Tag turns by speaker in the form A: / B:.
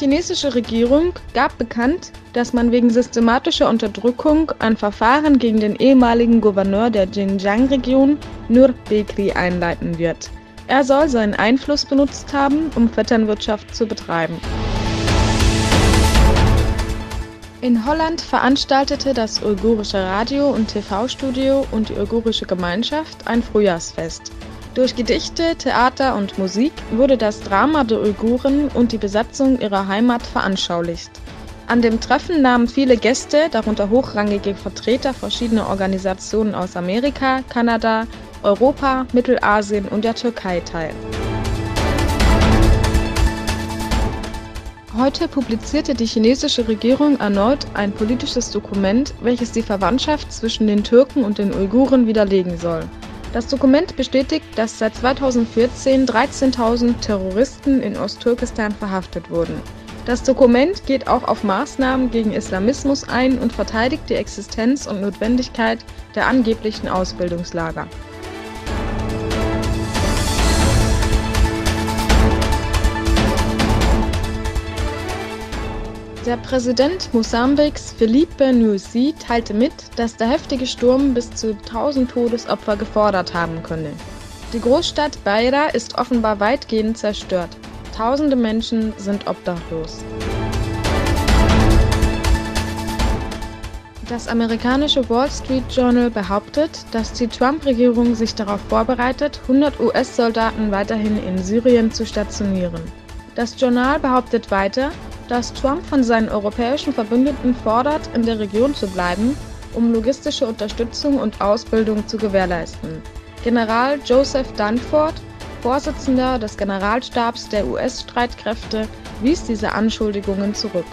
A: chinesische Regierung gab bekannt, dass man wegen systematischer Unterdrückung ein Verfahren gegen den ehemaligen Gouverneur der Xinjiang-Region, Nur Baekri, einleiten wird. Er soll seinen Einfluss benutzt haben, um Vetternwirtschaft zu betreiben. In Holland veranstaltete das uigurische Radio- und TV-Studio und die uigurische Gemeinschaft ein Frühjahrsfest. Durch Gedichte, Theater und Musik wurde das Drama der Uiguren und die Besatzung ihrer Heimat veranschaulicht. An dem Treffen nahmen viele Gäste, darunter hochrangige Vertreter verschiedener Organisationen aus Amerika, Kanada, Europa, Mittelasien und der Türkei teil. Heute publizierte die chinesische Regierung erneut ein politisches Dokument, welches die Verwandtschaft zwischen den Türken und den Uiguren widerlegen soll. Das Dokument bestätigt, dass seit 2014 13.000 Terroristen in Ostturkestan verhaftet wurden. Das Dokument geht auch auf Maßnahmen gegen Islamismus ein und verteidigt die Existenz und Notwendigkeit der angeblichen Ausbildungslager. Der Präsident Mosambiks, Filipe Nyusi, teilte mit, dass der heftige Sturm bis zu 1000 Todesopfer gefordert haben könne. Die Großstadt Beira ist offenbar weitgehend zerstört. Tausende Menschen sind obdachlos. Das amerikanische Wall Street Journal behauptet, dass die Trump-Regierung sich darauf vorbereitet, 100 US-Soldaten weiterhin in Syrien zu stationieren. Das Journal behauptet weiter, dass Trump von seinen europäischen Verbündeten fordert, in der Region zu bleiben, um logistische Unterstützung und Ausbildung zu gewährleisten. General Joseph Dunford, Vorsitzender des Generalstabs der US-Streitkräfte, wies diese Anschuldigungen zurück.